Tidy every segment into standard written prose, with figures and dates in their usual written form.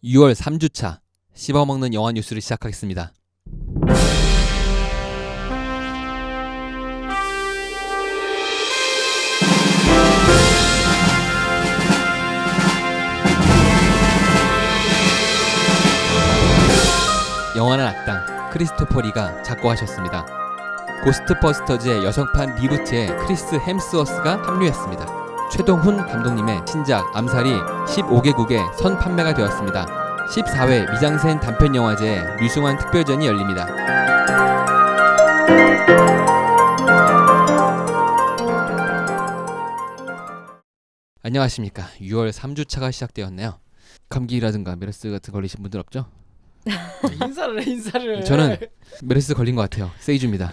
6월 3주차 씹어먹는 영화 뉴스를 시작하겠습니다. 영화는 악당 크리스토퍼 리가 작고하셨습니다. 고스트버스터즈의 여성판 리부트에 크리스 햄스워스가 합류했습니다. 최동훈 감독님의 신작 암살이 15개국에 선 판매가 되었습니다. 14회 미장센 단편영화제에 류승환 특별전이 열립니다. 안녕하십니까. 6월 3주차가 시작되었네요. 감기라든가 메르스 같은 걸리신 분들 없죠? 인사를 저는 메르스 걸린 것 같아요. 세이주입니다.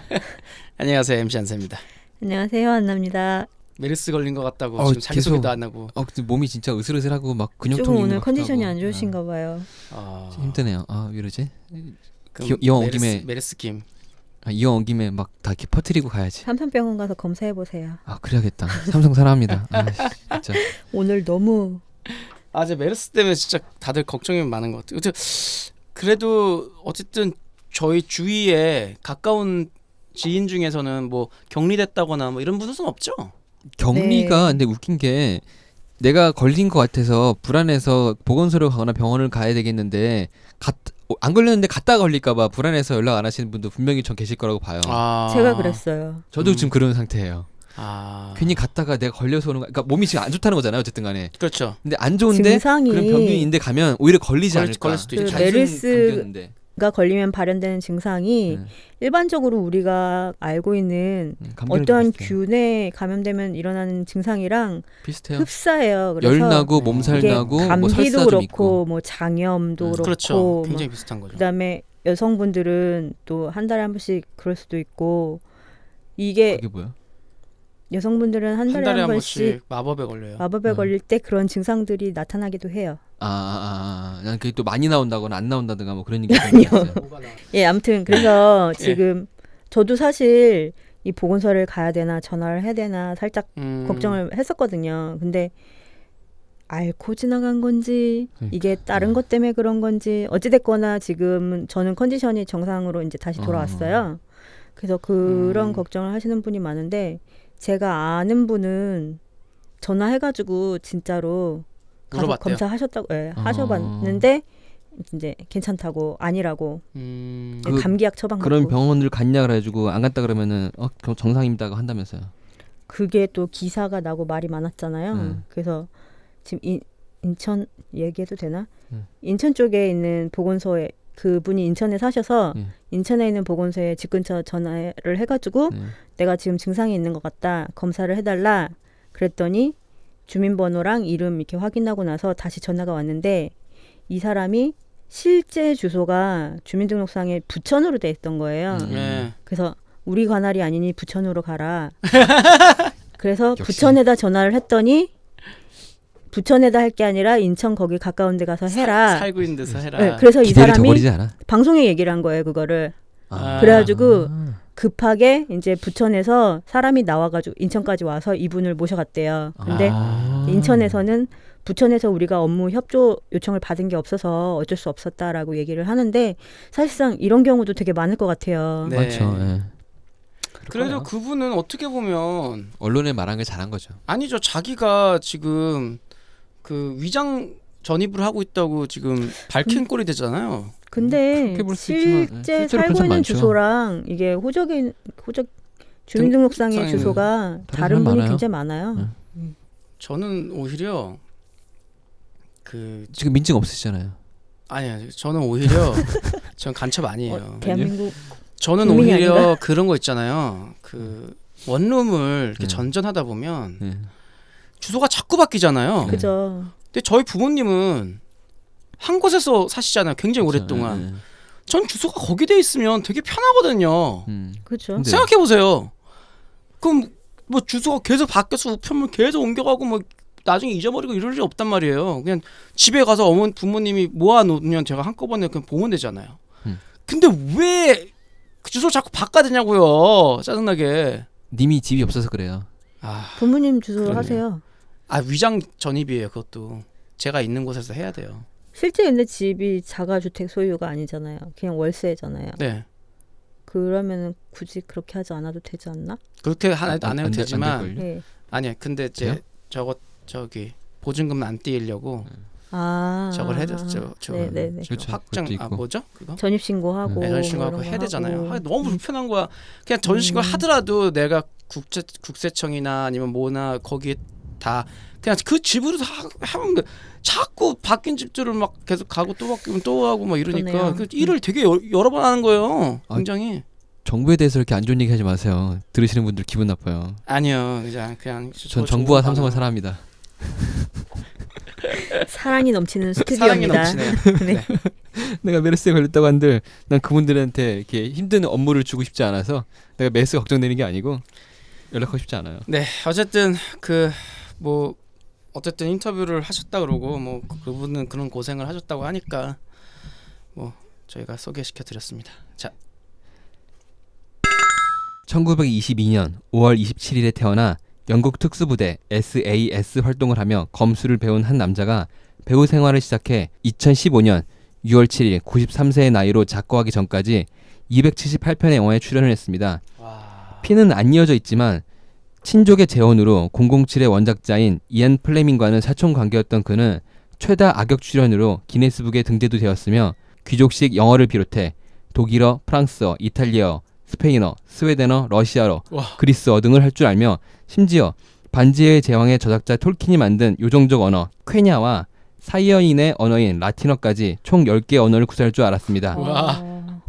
안녕하세요, MC 안세입니다. 안녕하세요, 안나입니다. 메르스 걸린 것 같다고 지금 자기소개도 안 하고. 근데 몸이 진짜 으슬으슬하고 막 좀 근육통이 오늘 컨디션이 안 좋으신가 봐요. 힘드네요. 왜 이러지? 그럼 이왕 온 김에 메르스 김. 이왕 온 김에 막 다 이렇게 퍼뜨리고 가야지. 삼성병원 가서 검사해 보세요. 그래야겠다. 삼성 사랑합니다. 진짜. 오늘 너무 이제 메르스 때문에 진짜 다들 걱정이 많은 것 같아요. 그래도 어쨌든 저희 주위에 가까운 지인 중에서는 뭐 격리됐다거나 뭐 이런 분은 없죠? 격리가 근데 웃긴 게 내가 걸린 것 같아서 불안해서 보건소를 가거나 병원을 가야 되겠는데 안 걸렸는데 갔다 걸릴까봐 불안해서 연락 안 하시는 분도 분명히 전 계실 거라고 봐요. 제가 그랬어요. 저도 지금 그런 상태예요. 괜히 갔다가 내가 걸려서 오는 거, 그러니까 몸이 지금 안 좋다는 거잖아요. 어쨌든 간에. 그렇죠. 근데 안 좋은데 증상이 그런 병균인데 가면 오히려 걸리지 않을까. 걸릴 수도 있죠. 메르스가 걸리면 발현되는 증상이 일반적으로 우리가 알고 있는 어떤 균에 감염되면 일어나는 증상이랑 비슷해요. 흡사해요. 그래서 열 나고 몸살 나고 감기도 뭐 설사 좀 그렇고 있고. 뭐 장염도 그렇고 그렇죠. 굉장히 비슷한 거죠. 그다음에 여성분들은 또 한 달에 한 번씩 그럴 수도 있고 이게 뭐야? 여성분들은 한 달에 한 번씩 마법에 걸려요. 마법에 걸릴 때 그런 증상들이 나타나기도 해요. 난 그게 또 많이 나온다거나 안 나온다든가 뭐 그런 얘기 아니요. 있어요. 예, 아무튼 그래서 지금 저도 사실 이 보건소를 가야 되나 전화를 해야 되나 살짝 걱정을 했었거든요. 근데 앓고 지나간 건지 이게 다른 것 때문에 그런 건지 어찌됐거나 지금 저는 컨디션이 정상으로 이제 다시 돌아왔어요. 그래서 그런 걱정을 하시는 분이 많은데 제가 아는 분은 전화해가지고 진짜로 가서 물어봤대요? 검사하셨다고 하셔봤는데 이제 괜찮다고 아니라고 감기약 처방 그런 받고. 병원을 갔냐 그래가지고 안 갔다 그러면은 정상입니다고 한다면서요. 그게 또 기사가 나고 말이 많았잖아요. 그래서 지금 인천 얘기해도 되나? 인천 쪽에 있는 보건소에 그분이 인천에 사셔서 인천에 있는 보건소에 집 근처 전화를 해가지고 내가 지금 증상이 있는 것 같다. 검사를 해달라. 그랬더니 주민번호랑 이름 이렇게 확인하고 나서 다시 전화가 왔는데 이 사람이 실제 주소가 주민등록상에 부천으로 돼 있던 거예요. 그래서 우리 관할이 아니니 부천으로 가라. 그래서 역시. 부천에다 전화를 했더니 부천에다 할 게 아니라 인천 거기 가까운 데 가서 해라. 살고 있는 데서 해라. 네, 그래서 이 기대를 사람이 저버리지 않아. 방송에 얘기를 한 거예요, 그거를. 그래가지고 급하게 이제 부천에서 사람이 나와가지고 인천까지 와서 이분을 모셔갔대요. 근데 인천에서는 부천에서 우리가 업무 협조 요청을 받은 게 없어서 어쩔 수 없었다라고 얘기를 하는데 사실상 이런 경우도 되게 많을 것 같아요. 네. 맞죠. 그래도 그분은 어떻게 보면 언론에 말한 게 잘한 거죠. 아니죠. 자기가 지금 그 위장 전입을 하고 있다고 지금 밝힌 꼴이 되잖아요. 근데 그렇게 볼 수 있지만, 실제 실제로 그런 살고 사람 있는 많죠. 주소랑 이게 호적 주민등록상의 주소가 다른 분이 많아요. 굉장히 많아요. 저는 오히려 지금 민증 없으시잖아요. 아니요. 저는 오히려 전 간첩 아니에요. 대한민국 저는 국민이 오히려 아닌가? 그런 거 있잖아요. 그 원룸을 이렇게 전전하다 보면 주소가 자꾸 바뀌잖아요. 그죠. 근데 저희 부모님은 한 곳에서 사시잖아요. 굉장히 오랫동안. 전 주소가 거기 돼 있으면 되게 편하거든요. 그렇죠. 생각해 보세요. 그럼 뭐 주소가 계속 바뀌어서 우편물 계속 옮겨가고 뭐 나중에 잊어버리고 이럴 일이 없단 말이에요. 그냥 집에 가서 부모님이 모아놓으면 제가 한꺼번에 그냥 보면 되잖아요. 근데 왜 그 주소 자꾸 바꿔야 되냐고요. 짜증나게. 님이 집이 없어서 그래요. 부모님 주소 그러네요. 하세요. 위장 전입이에요. 그것도 제가 있는 곳에서 해야 돼요. 실제 근데 집이 자가주택 소유가 아니잖아요. 그냥 월세잖아요. 네. 그러면은 굳이 그렇게 하지 않아도 되지 않나? 그렇게 안 해도 안 될 되지만 걸요? 네. 아니야. 근데 이제 저기 보증금 안 띄려고 저걸 해야 되죠. 네네네. 그렇죠. 확정 그것도 있고. 뭐죠? 그거? 전입신고하고 네, 전신고하고 뭐 해야 이런 거 되잖아요. 하고. 너무 불편한 거야. 그냥 전신고 하더라도 내가 국세청이나 아니면 뭐나 거기에 다 그냥 그 집으로 하면 자꾸 바뀐 집들을 막 계속 가고 또 바뀌면 또 하고 막 이러니까 그러네요. 그 일을 되게 여러 번 하는 거예요. 굉장히. 정부에 대해서 이렇게 안 좋은 얘기 하지 마세요. 들으시는 분들 기분 나빠요. 아니요. 그냥 전 정부와 삼성을 사랑합니다. 사랑이 넘치는 사랑이 스튜디오입니다. 넘치네요. 네. 내가 메르스에 걸렸다고 한들 난 그분들한테 이렇게 힘든 업무를 주고 싶지 않아서 내가 메르스 걱정되는 게 아니고 연락하고 싶지 않아요. 네, 어쨌든 뭐 어쨌든 인터뷰를 하셨다 그러고 뭐 그분은 그런 고생을 하셨다고 하니까 뭐 저희가 소개시켜 드렸습니다. 자, 1922년 5월 27일에 태어나 영국 특수부대 SAS 활동을 하며 검수를 배운 한 남자가 배우 생활을 시작해 2015년 6월 7일 93세의 나이로 작고하기 전까지 278편의 영화에 출연을 했습니다. 와, 피는 안 이어져 있지만 친족의 재혼으로 007의 원작자인 이안 플레밍과는 사촌 관계였던 그는 최다 악역 출연으로 기네스북에 등재도 되었으며 귀족식 영어를 비롯해 독일어, 프랑스어, 이탈리아어, 스페인어, 스웨덴어, 러시아어, 와. 그리스어 등을 할 줄 알며 심지어 반지의 제왕의 저작자 톨킨이 만든 요정족 언어 퀘냐와 사이어인의 언어인 라틴어까지 총 10개의 언어를 구사할 줄 알았습니다. 와.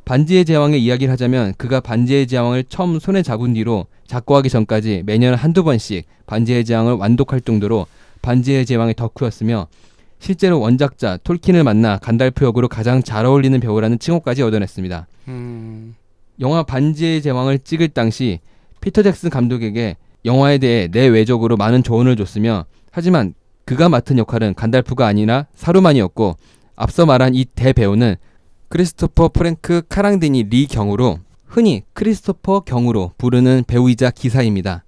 반지의 제왕의 이야기를 하자면 그가 반지의 제왕을 처음 손에 잡은 뒤로 작고하기 전까지 매년 한두 번씩 반지의 제왕을 완독할 정도로 반지의 제왕의 덕후였으며 실제로 원작자 톨킨을 만나 간달프 역으로 가장 잘 어울리는 배우라는 칭호까지 얻어냈습니다. 영화 반지의 제왕을 찍을 당시 피터 잭슨 감독에게 영화에 대해 내외적으로 많은 조언을 줬으며 하지만 그가 맡은 역할은 간달프가 아니라 사루만이었고 앞서 말한 이 대배우는 크리스토퍼 프랭크 카랑디니 리 경으로 흔히 크리스토퍼 경으로 부르는 배우이자 기사입니다.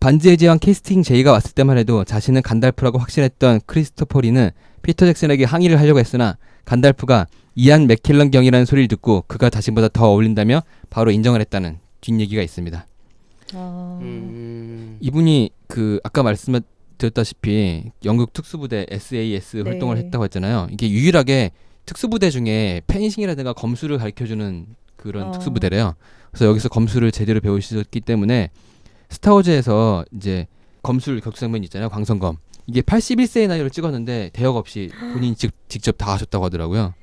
반지의 제왕 캐스팅 제의가 왔을 때만 해도 자신은 간달프라고 확신했던 크리스토퍼 리는 피터 잭슨에게 항의를 하려고 했으나 간달프가 이안 맥켈런 경이라는 소리를 듣고 그가 자신보다 더 어울린다며 바로 인정을 했다는 뒷얘기가 있습니다. 이분이 아까 말씀드렸다시피 영국 특수부대 SAS 네. 활동을 했다고 했잖아요. 이게 유일하게 특수부대 중에 펜싱이라든가 검수를 가르쳐주는 그런 특수부대래요. 그래서 여기서 검수를 제대로 배우셨기 때문에 스타워즈에서 이제 검술 격투 장면 있잖아요. 광선검. 이게 81세의 나이로 찍었는데 대역 없이 본인이 직접 다 하셨다고 하더라고요.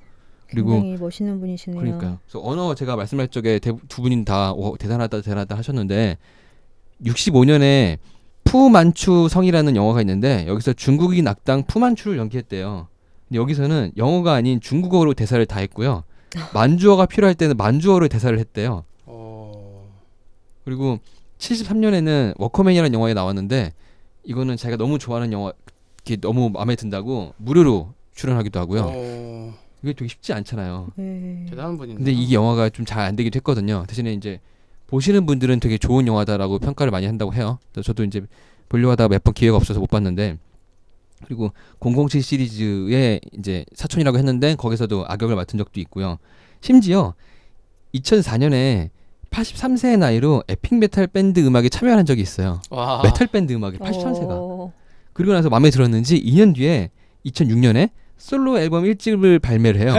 그리고 굉장히 멋있는 분이시네요. 그러니까요. 그래서 언어 제가 말씀할 적에 두 분이 다 대단하다 하셨는데 65년에 푸만추 성이라는 영화가 있는데 여기서 중국인 악당 푸만추를 연기했대요. 근데 여기서는 영어가 아닌 중국어로 대사를 다 했고요. 만주어가 필요할 때는 만주어로 대사를 했대요. 그리고 73년에는 워커맨이라는 영화에 나왔는데 이거는 자기가 너무 좋아하는 영화, 이게 너무 마음에 든다고 무료로 출연하기도 하고요. 이게 되게 쉽지 않잖아요. 대단한 분이네요. 근데 이 영화가 좀 잘 안 되기도 했거든요. 대신에 이제 보시는 분들은 되게 좋은 영화다라고 평가를 많이 한다고 해요. 저도 이제 보려고 하다가 몇 번 기회가 없어서 못 봤는데, 그리고 007 시리즈의 이제 사촌이라고 했는데 거기서도 악역을 맡은 적도 있고요. 심지어 2004년에 83세의 나이로 에픽 메탈 밴드 음악에 참여한 적이 있어요. 와. 메탈 밴드 음악에 83세가. 그리고 나서 마음에 들었는지 2년 뒤에 2006년에 솔로 앨범 1집을 발매를 해요.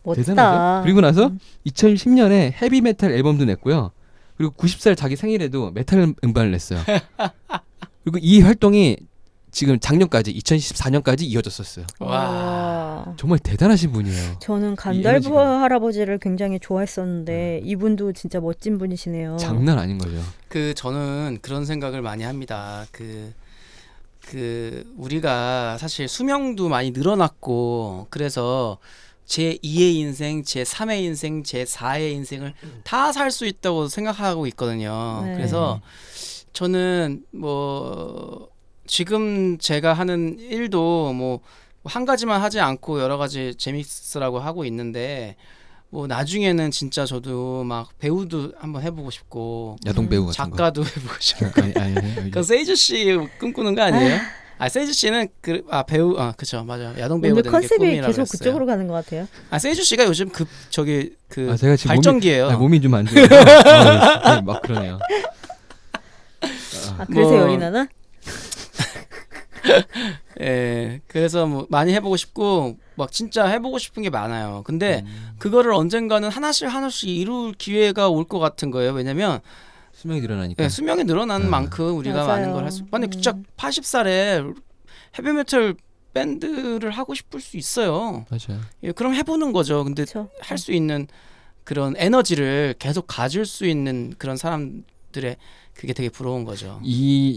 멋지다. 대단하죠? 그리고 나서 2010년에 헤비 메탈 앨범도 냈고요. 그리고 90살 자기 생일에도 메탈 음반을 냈어요. 그리고 이 활동이 지금 작년까지 2014년까지 이어졌었어요. 와. 정말 대단하신 분이에요. 저는 간달프 할아버지를 굉장히 좋아했었는데 이분도 진짜 멋진 분이시네요. 장난 아닌 거죠. 저는 그런 생각을 많이 합니다. 우리가 사실 수명도 많이 늘어났고 그래서 제 2의 인생, 제 3의 인생, 제 4의 인생을 다 살 수 있다고 생각하고 있거든요. 네. 그래서 저는 뭐 지금 제가 하는 일도 뭐 한 가지만 하지 않고 여러 가지 재밌으라고 하고 있는데 뭐 나중에는 진짜 저도 막 배우도 한번 해보고 싶고 야동 배우 같은 거. 작가도 해보고 싶고 아니. 그 세이저 씨 꿈꾸는 거 아니에요? 세이주 씨는 배우 그쵸 맞아 야동 배우가 오늘 되는 게 컨셉이 꿈이라고 계속 했어요. 그쪽으로 가는 것 같아요. 세이주 씨가 요즘 제가 지금 발전기예요. 몸이 좀 안 좋아서 막 그러네요. 그래서 뭐- 열이 나나? 예, 그래서 뭐 많이 해보고 싶고 막 진짜 해보고 싶은 게 많아요. 근데 그거를 언젠가는 하나씩 이룰 기회가 올 것 같은 거예요. 왜냐면 수명이 늘어나니까. 수명이 늘어나는 만큼 우리가 맞아요. 많은 걸 할 수. 아니 진짜 80살에 헤비메탈 밴드를 하고 싶을 수 있어요. 맞아요. 예, 그럼 해보는 거죠. 근데 그렇죠. 할 수 있는 그런 에너지를 계속 가질 수 있는 그런 사람들의 그게 되게 부러운 거죠.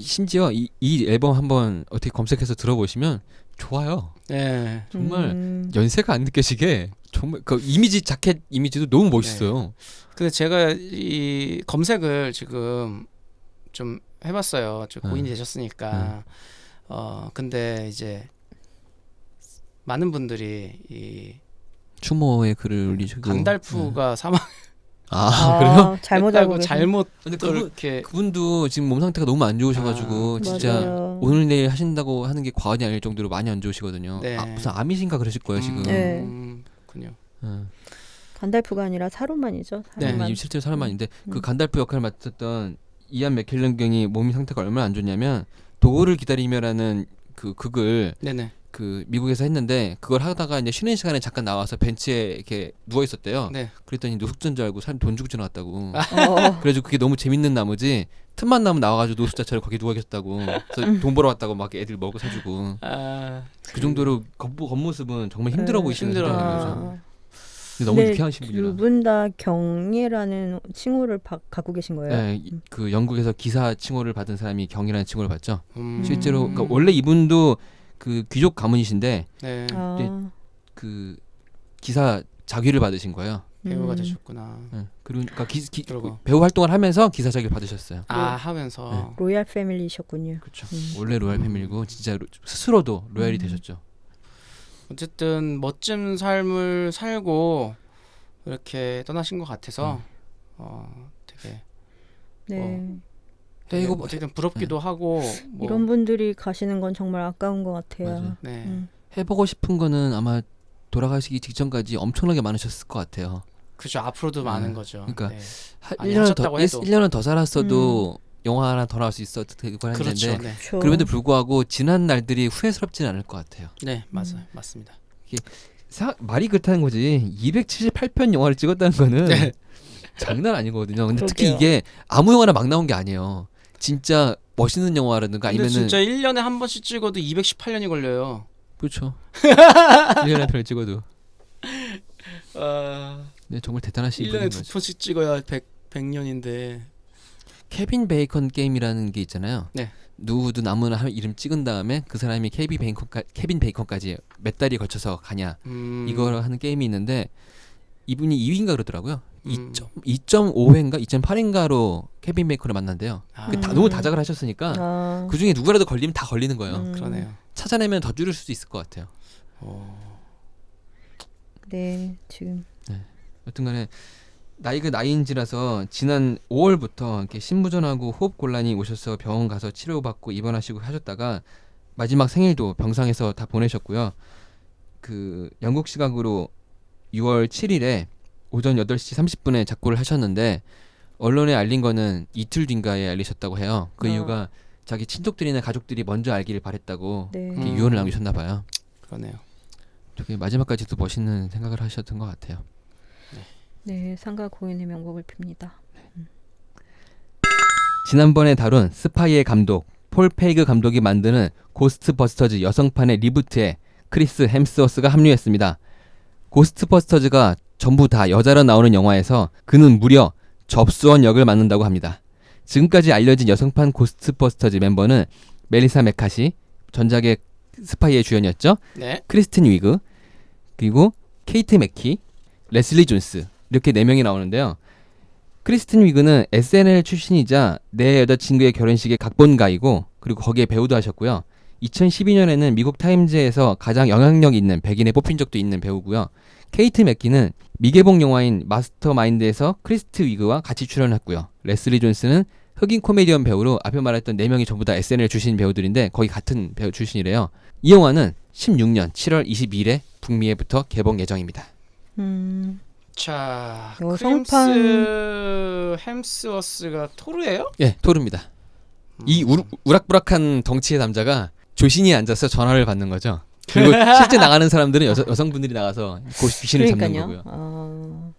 심지어 이 앨범 한번 어떻게 검색해서 들어보시면 좋아요. 예. 정말 연세가 안 느껴지게 정말 그 이미지 자켓 이미지도 너무 멋있어요. 근데 제가 이 검색을 지금 좀 해봤어요. 저 고인이 되셨으니까. 근데 이제 많은 분들이 이 추모의 글을 올리시고 간달프가 사망. 그래요? 잘못 알고 계세요. 잘못 근데 그렇게 그분도 지금 몸 상태가 너무 안 좋으셔가지고 진짜 맞아요. 오늘 내일 하신다고 하는 게 과언이 아닐 정도로 많이 안 좋으시거든요. 네. 무슨 암이신가 그러실 거예요 지금. 네. 그렇군요. 간달프가 아니라 사로만이죠. 네. 사로만. 실제로 사람만인데 그 간달프 역할을 맡았던 이안 맥켈런 경이 몸 상태가 얼마나 안 좋냐면 도어를 기다리며라는 그 극을 네네. 그 미국에서 했는데 그걸 하다가 이제 쉬는 시간에 잠깐 나와서 벤치에 이렇게 누워 있었대요. 네. 그랬더니 노숙자인 줄 알고 사람 돈 주고 지나갔다고. 어. 그래가지고 그게 너무 재밌는 나머지 틈만 나면 나와가지고 노숙자처럼 거기 누워 계셨다고. 그래서 돈 벌어 왔다고 막 애들 먹어 사주고. 그 정도로 겉모습은 정말 힘들어 보이시는 힘들어요. 거죠. 근데 너무 유쾌하신 분이라. 두분 다 경이라는 칭호를 갖고 계신 거예요? 네, 그 영국에서 기사 칭호를 받은 사람이 경이라는 칭호를 받죠. 실제로 그러니까 음. 원래 이분도 그 귀족 가문이신데 네. 그 기사 자귀를 받으신 거예요. 배우가 되셨구나. 네, 그러니까 그러고. 배우 활동을 하면서 기사 자귀를 받으셨어요. 하면서 로얄 패밀리셨군요. 그렇죠. 원래 로얄 패밀리고 진짜 스스로도 로얄이 되셨죠. 어쨌든 멋진 삶을 살고 이렇게 떠나신 것 같아서 되게 네. 네, 이거 어쨌든 부럽기도 하고 뭐, 이런 분들이 가시는 건 정말 아까운 것 같아요. 맞아요. 네. 해보고 싶은 거는 아마 돌아가시기 직전까지 엄청나게 많으셨을 것 같아요. 그죠. 앞으로도 많은 거죠. 그러니까 네. 많이 1년은 더 살았어도 영화 하나 더 나올 수 있었을 거라 그렇죠. 했는데 네. 그렇죠. 그럼에도 불구하고 지난 날들이 후회스럽지는 않을 것 같아요. 네, 맞아요. 맞습니다. 말이 그렇다는 거지 278편 영화를 찍었다는 거는 네. 장난 아니거든요. 근데 그러게요. 특히 이게 아무 영화나 막 나온 게 아니에요. 진짜 멋있는 영화라든가 근데 아니면은 진짜 1년에 한 번씩 찍어도 218년이 걸려요. 그렇죠. 1년에 한 편을 찍어도 네, 정말 대단하신 1년에 분인 두 거죠. 편씩 찍어야 100년인데. 케빈 베이컨 게임이라는 게 있잖아요. 네. 누구든 아무나 이름 찍은 다음에 그 사람이 케빈 베이컨까지 몇 달이 걸쳐서 가냐 이걸 하는 게임이 있는데 이분이 2위인가 그러더라고요. 2.5회인가 2.8인가로 케빈 베이컨을 만난대요. 너무 다작을 하셨으니까 그 중에 누구라도 걸리면 다 걸리는 거예요. 그러네요. 찾아내면 더 줄일 수도 있을 것 같아요. 네, 지금 여튼간에 나이가 나이인지라서 지난 5월부터 이렇게 심부전하고 호흡 곤란이 오셔서 병원 가서 치료받고 입원하시고 하셨다가 마지막 생일도 병상에서 다 보내셨고요. 그 영국 시각으로 6월 7일에 오전 8시 30분에 작고를 하셨는데 언론에 알린 거는 이틀 뒤인가에 알리셨다고 해요. 그 이유가 자기 친족들이나 가족들이 먼저 알기를 바랬다고 네. 이렇게 유언을 남기셨나 봐요. 그러네요. 되게 마지막까지도 멋있는 생각을 하셨던 것 같아요. 네, 상가 공인의 명복을 빕니다. 지난번에 다룬 스파이의 감독 폴 페이그 감독이 만드는 고스트버스터즈 여성판의 리부트에 크리스 햄스워스가 합류했습니다. 고스트버스터즈가 전부 다 여자로 나오는 영화에서 그는 무려 접수원 역을 맡는다고 합니다. 지금까지 알려진 여성판 고스트버스터즈 멤버는 멜리사 메카시, 전작의 스파이의 주연이었죠. 네. 크리스틴 위그, 그리고 케이트 맥키, 레슬리 존스 이렇게 4명이 나오는데요. 크리스틴 위그는 SNL 출신이자 내 여자친구의 결혼식의 각본가이고 그리고 거기에 배우도 하셨고요. 2012년에는 미국 타임즈에서 가장 영향력 있는 백인에 뽑힌 적도 있는 배우고요. 케이트 맥키는 미개봉 영화인 마스터마인드에서 크리스트 위그와 같이 출연했고요. 레슬리 존스는 흑인 코미디언 배우로 앞에 말했던 4명이 전부 다 SNL 출신 배우들인데 거의 같은 배우 출신이래요. 이 영화는 16년 7월 22일에 북미에부터 개봉 예정입니다. 자, 여성판 크림스 햄스워스가 토르예요? 예, 토르입니다. 이 우락부락한 덩치의 남자가 조신이 앉아서 전화를 받는 거죠. 그리고 실제 나가는 사람들은 여성분들이 나가서 귀신을 잡는 그러니까요. 거고요.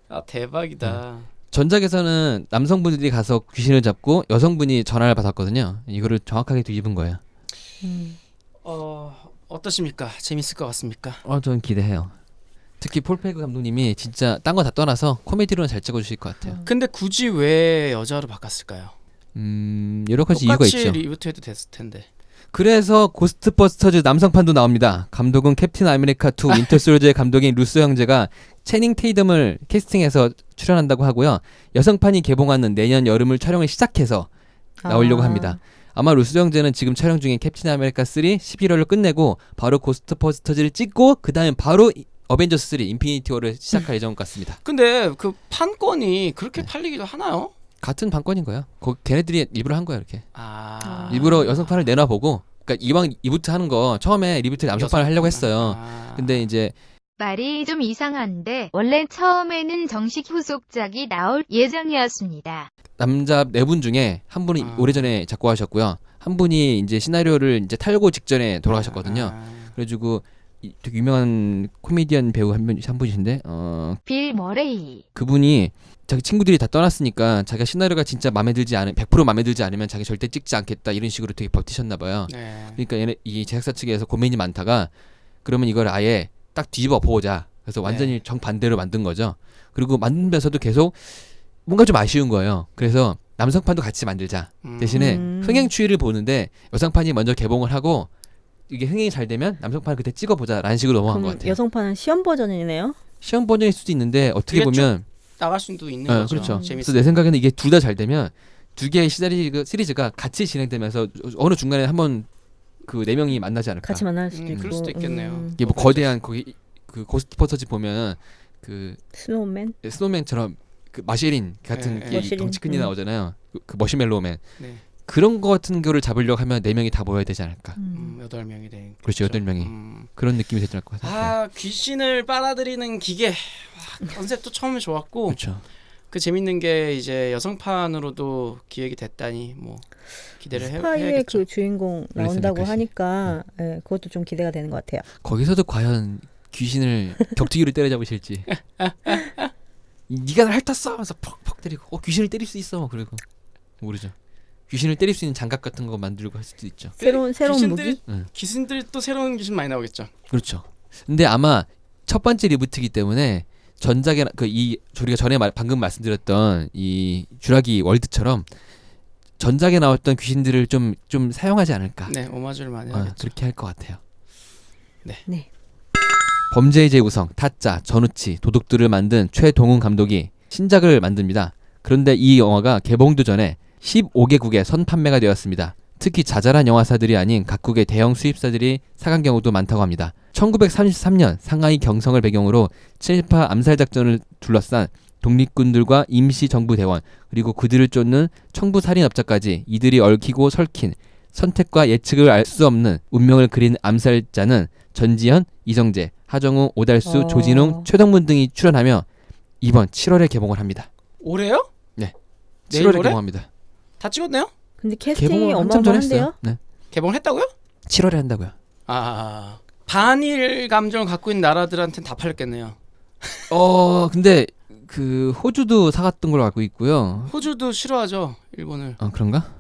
아, 대박이다. 전작에서는 남성분들이 가서 귀신을 잡고 여성분이 전화를 받았거든요. 이거를 정확하게 뒤집은 거예요. 어떠십니까? 재밌을 것 같습니까? 저는 기대해요. 특히 폴 페그 감독님이 진짜 딴 거 다 떠나서 코미디로는 잘 찍어주실 것 같아요. 근데 굳이 왜 여자로 바꿨을까요? 여러 가지 이유가 똑같이 있죠. 리부트해도 됐을 텐데. 그래서 고스트버스터즈 남성판도 나옵니다. 감독은 캡틴 아메리카 2 윈터 솔저의 감독인 루소 형제가 채닝 테이덤을 캐스팅해서 출연한다고 하고요. 여성판이 개봉하는 내년 여름을 촬영을 시작해서 나오려고 합니다. 아마 루소 형제는 지금 촬영 중인 캡틴 아메리카 3 11월을 끝내고 바로 고스트버스터즈를 찍고 그 다음에 바로 어벤져스 3 인피니티 워를 시작할 예정 같습니다. 근데 그 판권이 그렇게 네. 팔리기도 하나요? 같은 판권인 거예요. 걔네들이 일부러 한 거야 이렇게. 일부러 일부러 여성판을 내놔보고, 그러니까 이왕 리부트 하는 거 처음에 리부트 남성판을 하려고 했어요. 근데 이제 말이 좀 이상한데 원래 처음에는 정식 후속작이 나올 예정이었습니다. 남자 4분 중에 한 분이 오래전에 작곡하셨고요. 한 분이 이제 시나리오를 이제 탈고 직전에 돌아가셨거든요. 그래가지고 되게 유명한 코미디언 배우 한 분이신데 빌 머레이. 그분이 자기 친구들이 다 떠났으니까 자기가 시나리오가 진짜 마음에 들지 않으면 100% 마음에 들지 않으면 자기 절대 찍지 않겠다 이런 식으로 되게 버티셨나 봐요. 네. 그러니까 이 제작사 측에서 고민이 많다가 그러면 이걸 아예 딱 뒤집어 보자. 그래서 완전히 정반대로 만든 거죠. 그리고 만들면서도 계속 뭔가 좀 아쉬운 거예요. 그래서 남성판도 같이 만들자. 대신에 흥행추이를 보는데 여성판이 먼저 개봉을 하고 이게 흥행이 잘 되면 남성판을 그때 찍어보자라는 식으로 넘어간 것 그럼 같아요. 여성판은 시험 버전이네요. 시험 버전일 수도 있는데 어떻게 그게 보면 나갈 수도 있는 거죠. 그렇죠. 재밌어. 그래서 내 생각에는 이게 둘 다 잘 되면 두 개의 시리즈가 같이 진행되면서 어느 중간에 한번 그 4명이 만나지 않을까. 같이 만날 수도 있고. 그럴 수도 있겠네요. 이게 뭐 거대한 거기 그 고스트버스터즈 보면 그 스노우맨. 스노우맨처럼 그 마쉐린 같은 네, 게 머시린. 덩치 큰이 나오잖아요. 그 머시멜로우맨. 네. 그런 거 같은 거를 잡으려고 하면 4명이 다 모여야 되지 않을까. 8명이 되니까. 그렇죠. 8명이. 그런 느낌이 되지 않을 것 같아요. 귀신을 빨아들이는 기계. 컨셉도 처음에 좋았고 그렇죠. 그 재밌는 게 이제 여성판으로도 기획이 됐다니 뭐 기대를 스파이의 해야겠죠. 그 주인공 나온다고 그래서 하니까 그것도 좀 기대가 되는 것 같아요. 거기서도 과연 귀신을 격투기로 때려잡으실지. 네가 날 핥았어 하면서 퍽퍽 때리고 귀신을 때릴 수 있어 그리고 모르죠. 귀신을 때릴 수 있는 장갑 같은 거 만들고 할 수도 있죠. 새로운 무기? 귀신들이 또 새로운 귀신 많이 나오겠죠. 그렇죠. 근데 아마 첫 번째 리부트이기 때문에 전작에 우리가 전에 방금 말씀드렸던 이 주라기 월드처럼 전작에 나왔던 귀신들을 좀 사용하지 않을까. 네, 오마주를 많이 하겠죠. 그렇게 할 것 같아요. 네. 범죄의 재구성, 타짜, 전우치, 도둑들을 만든 최동훈 감독이 신작을 만듭니다. 그런데 이 영화가 개봉도 전에 15개국에 선판매가 되었습니다. 특히 자잘한 영화사들이 아닌 각국의 대형 수입사들이 사간 경우도 많다고 합니다. 1933년 상하이 경성을 배경으로 친일파 암살 작전을 둘러싼 독립군들과 임시정부 대원 그리고 그들을 쫓는 청부 살인업자까지 이들이 얽히고 설킨 선택과 예측을 알 수 없는 운명을 그린 암살자는 전지현, 이정재, 하정우, 오달수, 조진웅, 최덕문 등이 출연하며 이번 7월에 개봉을 합니다. 올해요? 네. 내일 7월에 모레? 개봉합니다. 다 찍었네요? 근데 캐스팅이 개봉을 한참 전에 어마어마한데요? 했어요. 네. 개봉을 했다고요? 7월에 한다고요. 반일 감정을 갖고 있는 나라들한테는 다 팔렸겠네요. 근데 그 호주도 사갔던 걸로 알고 있고요. 호주도 싫어하죠, 일본을. 그런가?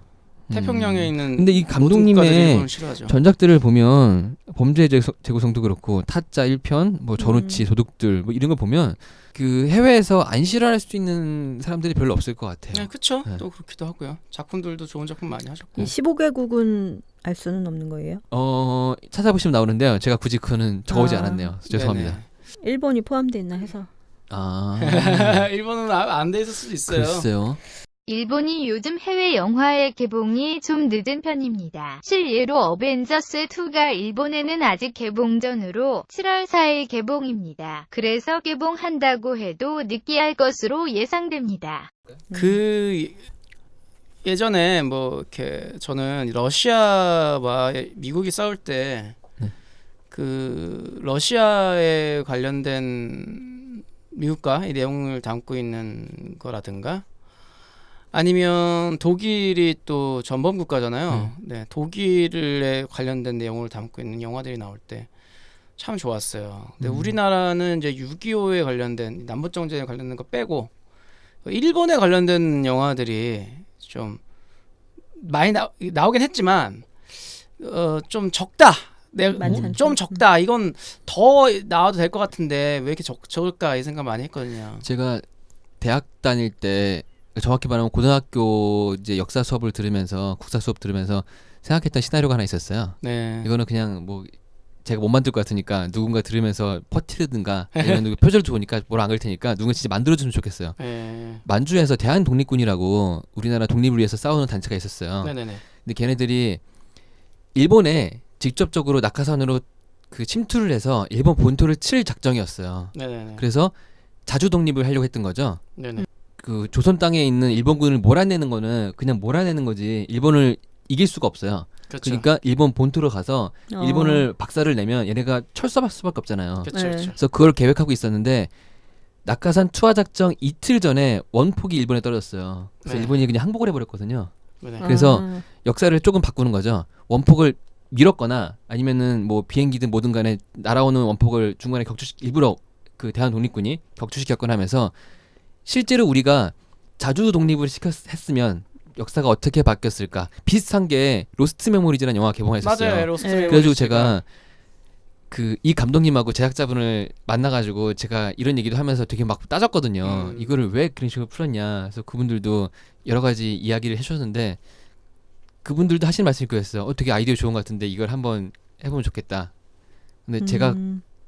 태평양에 있는 근데 이 모든 감독님의 국가들이 일본을 싫어하죠. 전작들을 보면 범죄의 재구성도 그렇고 타짜 1편, 뭐 전우치, 도둑들 뭐 이런 걸 보면 그 해외에서 안 싫어할 수 있는 사람들이 별로 없을 것 같아요. 네, 그렇죠. 네. 또 그렇기도 하고요. 작품들도 좋은 작품 많이 하셨고. 이 15개국은 알 수는 없는 거예요? 찾아보시면 나오는데요. 제가 굳이 그거는 적어오지 아. 않았네요. 죄송합니다. 네네. 일본이 포함되어 있나 해서. 일본은 안 돼 있을 수도 있어요. 글쎄요. 일본이 요즘 해외 영화의 개봉이 좀 늦은 편입니다. 실예로 어벤져스2가 일본에는 아직 개봉 전으로 7월 4일 개봉입니다. 그래서 개봉한다고 해도 느끼할 것으로 예상됩니다. 예전에 뭐 이렇게 저는 러시아와 미국이 싸울 때 그 러시아에 관련된 미국과 이 내용을 담고 있는 거라든가 아니면 독일이 또 전범 국가잖아요. 네, 독일에 관련된 내용을 담고 있는 영화들이 나올 때 참 좋았어요. 근데 우리나라는 이제 6.25에 관련된 남북 정전에 관련된 거 빼고 일본에 관련된 영화들이 좀 많이 나오긴 했지만 좀 적다. 많지 않죠. 좀 적다. 이건 더 나와도 될 것 같은데 왜 이렇게 적을까 이 생각 많이 했거든요. 제가 대학 다닐 때 정확히 말하면 고등학교 이제 역사 수업을 들으면서 국사 수업 들으면서 생각했던 시나리오가 하나 있었어요. 네. 이거는 그냥 뭐 제가 못 만들 것 같으니까 누군가 들으면서 퍼뜨리든가 아니면 표절 좋으니까 뭘 안 그럴 테니까 누군가 진짜 만들어주면 좋겠어요. 네. 만주에서 대한독립군이라고 우리나라 독립을 위해서 싸우는 단체가 있었어요. 네네네. 근데 걔네들이 일본에 직접적으로 낙하산으로 그 침투를 해서 일본 본토를 칠 작정이었어요. 네네네. 그래서 자주 독립을 하려고 했던 거죠. 네네. 그 조선 땅에 있는 일본군을 몰아내는 거는 그냥 몰아내는 거지 일본을 이길 수가 없어요. 그렇죠. 그러니까 일본 본토로 가서 어. 일본을 박살을 내면 얘네가 철수할 수밖에 없잖아요. 그렇죠. 네. 그렇죠. 그래서 그걸 계획하고 있었는데 낙하산 투하 작전 이틀 전에 원폭이 일본에 떨어졌어요. 그래서 네. 일본이 그냥 항복을 해버렸거든요. 네네. 그래서 역사를 조금 바꾸는 거죠. 원폭을 밀었거나 아니면은 뭐 비행기든 뭐든 간에 날아오는 원폭을 중간에 일부러 그 대한독립군이 격추시켰거나 하면서 실제로 우리가 자주 독립을 했으면 역사가 어떻게 바뀌었을까 비슷한 게 로스트 메모리즈라는 영화 개봉했었어요. 맞아요. 로스트 네. 메모리즈가. 그래가지고 제가 그 이 감독님하고 제작자분을 만나가지고 제가 이런 얘기도 하면서 되게 막 따졌거든요. 이거를 왜 그런 식으로 풀었냐. 그래서 그분들도 여러 가지 이야기를 해주셨는데 그분들도 하시는 말씀이 그랬어요. 되게 아이디어 좋은 것 같은데 이걸 한번 해보면 좋겠다. 근데 제가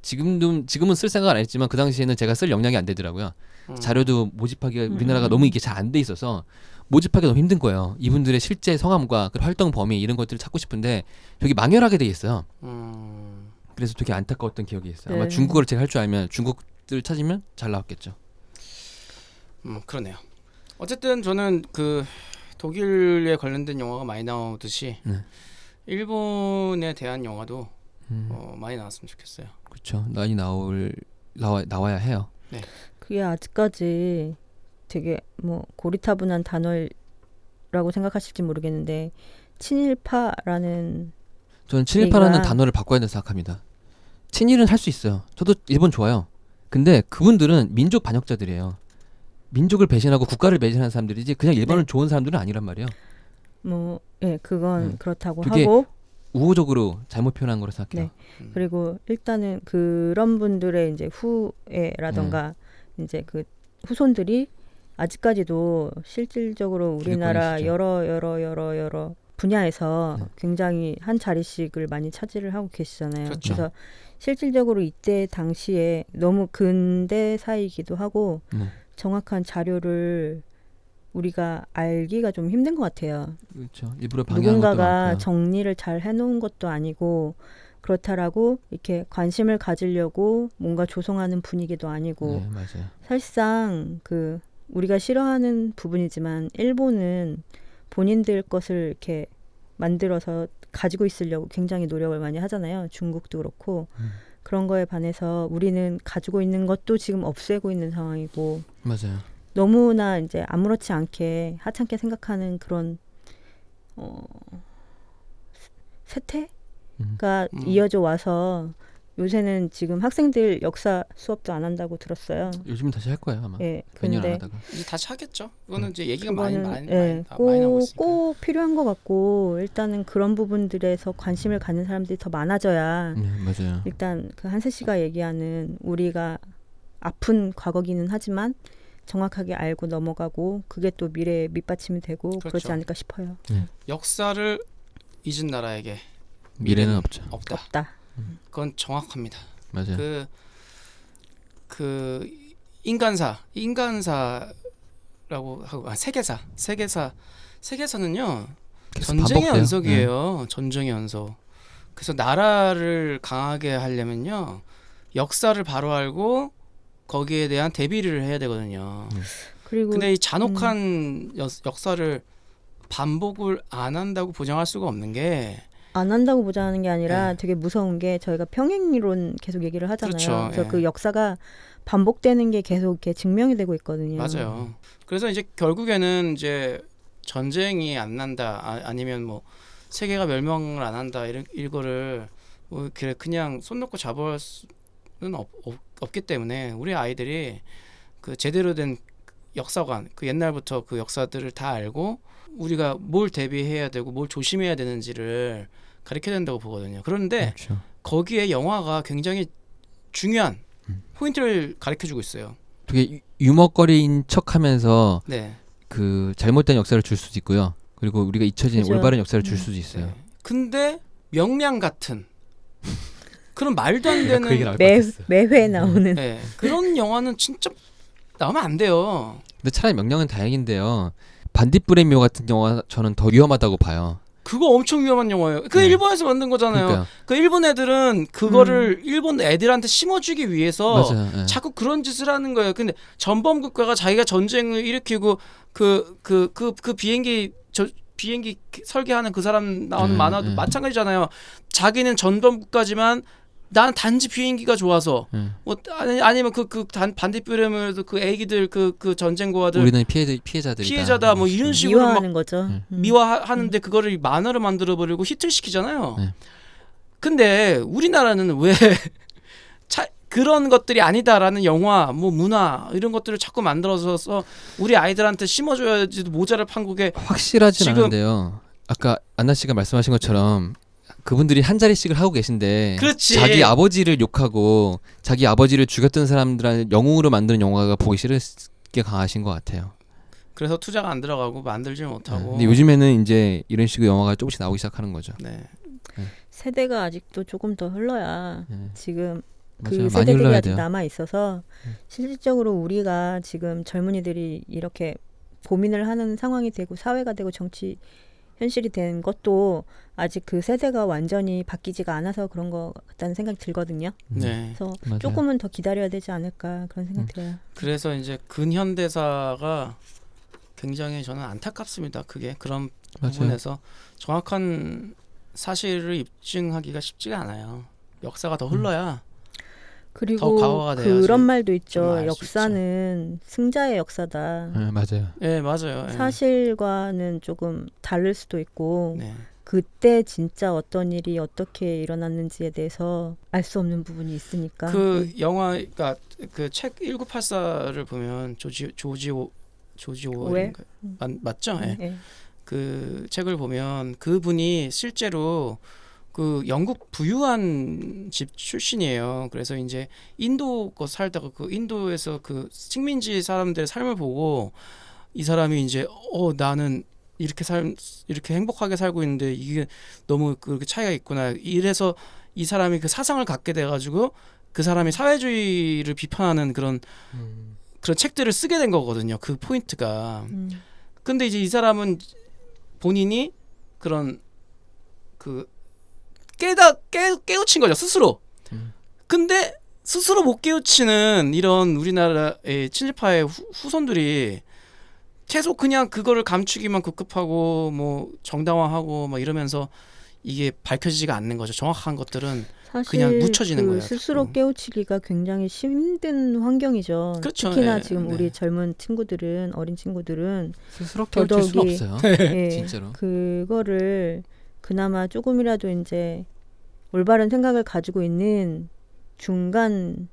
지금은 쓸 생각은 안 했지만 그 당시에는 제가 쓸 역량이 안 되더라고요. 자료도 모집하기가 우리나라가 너무 이게 잘 안 돼 있어서 모집하기 너무 힘든 거예요. 이분들의 실제 성함과 그 활동 범위 이런 것들을 찾고 싶은데 되게 망연하게 돼 있어요. 그래서 되게 안타까웠던 기억이 있어요. 아마 네. 중국어를 제가 할 줄 알면 중국들 찾으면 잘 나왔겠죠. 그러네요. 어쨌든 저는 그 독일에 관련된 영화가 많이 나오듯이 네. 일본에 대한 영화도 많이 나왔으면 좋겠어요. 그렇죠. 많이 나와야 해요. 그게 아직까지 되게 뭐 고리타분한 단어라고 생각하실지 모르겠는데 친일파라는 저는 친일파라는 얘기가- 단어를 바꿔야 된다고 생각합니다. 친일은 할 수 있어요. 저도 일본 좋아요. 근데 그분들은 민족 반역자들이에요. 민족을 배신하고 국가를 배신하는 사람들이지 그냥 일본을 좋은 사람들은 아니란 말이에요. 뭐 예, 그건 그렇다고 되게 하고 우호적으로 잘못 표현한 거로 생각해요. 그리고 일단은 그런 분들의 이제 후예라던가 이제 그 후손들이 아직까지도 실질적으로 우리나라 기득권이시죠. 여러 분야에서 네. 굉장히 한 자리씩을 많이 차지를 하고 계시잖아요. 그렇죠. 그래서 실질적으로 이때 당시에 너무 근대사이기도 하고 정확한 자료를 우리가 알기가 좀 힘든 것 같아요. 그렇죠. 일부러 방해하는 것도 누군가가 많고요. 정리를 잘 해놓은 것도 아니고 그렇다라고 이렇게 관심을 가지려고 뭔가 조성하는 분위기도 아니고 네, 맞아요. 사실상 그 우리가 싫어하는 부분이지만 일본은 본인들 것을 이렇게 만들어서 가지고 있으려고 굉장히 노력을 많이 하잖아요. 중국도 그렇고 그런 거에 반해서 우리는 가지고 있는 것도 지금 없애고 있는 상황이고 맞아요. 너무나 이제 아무렇지 않게 하찮게 생각하는 그런 세태가 이어져 와서 요새는 지금 학생들 역사 수업도 안 한다고 들었어요. 요즘은 다시 할 거예요 아마. 예, 몇 년 안 근데 하다가. 이제 다시 하겠죠. 이거는 이제 얘기가 많이 그거는 나오고 있으니까. 꼭 필요한 것 같고 일단은 그런 부분들에서 관심을 갖는 사람들이 더 많아져야 네, 맞아요. 일단 그 한세 씨가 얘기하는 우리가 아픈 과거기는 하지만 정확하게 알고 넘어가고 그게 또 미래에 밑받침이 되고 그렇죠. 그렇지 않을까 싶어요. 역사를 잊은 나라에게 미래는 없죠. 없다. 없다. 그건 정확합니다. 맞아요. 그 인간사라고 하고 세계사는요 계속 전쟁의 반복돼요. 연속이에요. 전쟁의 연속. 그래서 나라를 강하게 하려면요 역사를 바로 알고 거기에 대한 대비를 해야 되거든요. 그리고 근데 이 잔혹한 역사를 반복을 안 한다고 보장할 수가 없는 게 안 한다고 보장하는 게 아니라 네. 되게 무서운 게 저희가 평행이론 계속 얘기를 하잖아요. 그렇죠. 그래서 예. 그 역사가 반복되는 게 계속 이렇게 증명이 되고 있거든요. 맞아요. 그래서 이제 결국에는 이제 전쟁이 안 난다 아니면 뭐 세계가 멸망을 안 한다 이거를 뭐 그냥 손 놓고 잡을 수는 없기 때문에 우리 아이들이 그 제대로 된 역사관 그 옛날부터 그 역사들을 다 알고 우리가 뭘 대비해야 되고 뭘 조심해야 되는지를 가르쳐야 된다고 보거든요. 그런데 그렇죠. 거기에 영화가 굉장히 중요한 포인트를 가르쳐주고 있어요. 되게 유머거리인 척하면서 네. 그 잘못된 역사를 줄 수도 있고요. 그리고 우리가 잊혀진 그죠. 올바른 역사를 줄 수도 있어요. 네. 근데 명량 같은 그런 말도 안 내가 그 얘기를 되는 알것 매 같았어. 매회 나오는 네. 그런 영화는 진짜 나오면 안 돼요. 근데 차라리 명령은 다행인데요. 반딧불의 묘 같은 영화 저는 더 위험하다고 봐요. 그거 엄청 위험한 영화예요. 그 네. 일본에서 만든 거잖아요. 그러니까요. 그 일본 애들은 그거를 일본 애들한테 심어주기 위해서 맞아요. 예. 자꾸 그런 짓을 하는 거예요. 근데 전범 국가가 자기가 전쟁을 일으키고 그 비행기 비행기 설계하는 그 사람 나오는 만화도 마찬가지잖아요. 자기는 전범 국가지만 난 단지 비행기가 좋아서 뭐 아니면 반딧불에도 그 애기들 그 전쟁고아들 우리는 피해자들이다. 피해자다 뭐 이런 식으로 막 미화하는 거죠. 미화하는데 그거를 만화로 만들어 버리고 히트를 시키잖아요. 네. 근데 우리나라는 왜 그런 것들이 아니다라는 영화, 뭐 문화 이런 것들을 자꾸 만들어서 우리 아이들한테 심어줘야지도 모자랄 판국에 확실하진 지금- 않은데요. 아까 안나 씨가 말씀하신 것처럼 그분들이 한 자리씩을 하고 계신데 그렇지. 자기 아버지를 욕하고 자기 아버지를 죽였던 사람들한테 영웅으로 만드는 영화가 보기 싫을 게 강하신 것 같아요. 그래서 투자가 안 들어가고 만들지 못하고. 근데 요즘에는 이제 이런 식의 영화가 조금씩 나오기 시작하는 거죠. 네. 세대가 아직도 조금 더 흘러야 네. 지금 맞아요. 그 많이 세대들이 흘러야 아직 돼요. 남아 있어서 실질적으로 우리가 지금 젊은이들이 이렇게 고민을 하는 상황이 되고 사회가 되고 정치 현실이 된 것도 아직 그 세대가 완전히 바뀌지가 않아서 그런 것 같다는 생각이 들거든요. 네. 그래서 맞아요. 조금은 더 기다려야 되지 않을까 그런 생각이 들어요. 그래서 이제 근현대사가 굉장히 저는 안타깝습니다. 그게 그런 맞아요. 부분에서 정확한 사실을 입증하기가 쉽지가 않아요. 역사가 더 흘러야 더 그리고 과거가 돼야지 그런 말도 좀 있죠. 알수 역사는 승자의 역사다. 네, 맞아요. 네, 맞아요. 예. 사실과는 조금 다를 수도 있고 네. 그때 진짜 어떤 일이 어떻게 일어났는지에 대해서 알 수 없는 부분이 있으니까 그 영화 그러니까 그 책 1984를 보면 조지 오웰인가요? 맞죠? 예. 예. 그 책을 보면 그분이 실제로 그 영국 부유한 집 출신이에요. 그래서 이제 인도 거 살다가 그 인도에서 그 식민지 사람들의 삶을 보고 이 사람이 이제 나는 이렇게 행복하게 살고 있는데 이게 너무 그렇게 차이가 있구나. 이래서 이 사람이 그 사상을 갖게 돼 가지고 그 사람이 사회주의를 비판하는 그런 책들을 쓰게 된 거거든요. 그 포인트가. 근데 이제 이 사람은 본인이 그런 그 깨우친 거죠 스스로. 근데 스스로 못 깨우치는 이런 우리나라의 친일파의 후손들이 계속 그냥 그거를 감추기만 급급하고 뭐 정당화하고 막 이러면서 이게 밝혀지지가 않는 거죠. 정확한 것들은 사실 그냥 묻혀지는 그 거예요. 스스로 자꾸. 깨우치기가 굉장히 힘든 환경이죠. 그렇죠. 특히나 예, 지금 네. 우리 젊은 친구들은 어린 친구들은 스스로 깨우칠 수는 더더욱이- 없어요. 예, 진짜로. 그거를 그나마 조금이라도 이제 올바른 생각을 가지고 있는 중간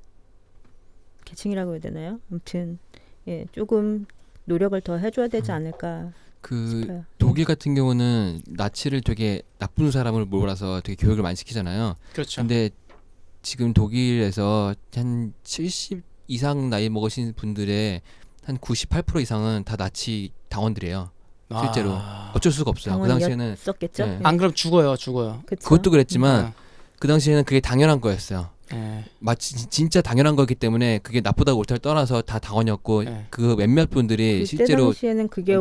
계층이라고 해야 되나요? 아무튼 예, 조금 노력을 더 해줘야 되지 않을까 그 싶어요. 독일 같은 경우는 나치를 되게 나쁜 사람을 몰아서 되게 교육을 많이 시키잖아요. 그렇죠. 근데 지금 독일에서 한 70 이상 나이 먹으신 분들의 한 98% 이상은 다 나치 당원들이에요. 실제로. 어쩔 수가 없어요. 그 당시에는 당원이었었겠죠. 네. 안 그럼 죽어요. 그쵸? 그것도 그랬지만 아, 그 당시에는 그게 당연한 거였어요. 예. 마치 진짜 당연한 거기 때문에 그게 나쁘다고 옳다를 떠나서 다 당원이었고 네. 그 몇몇 분들이 그때 실제로 당시에는 그게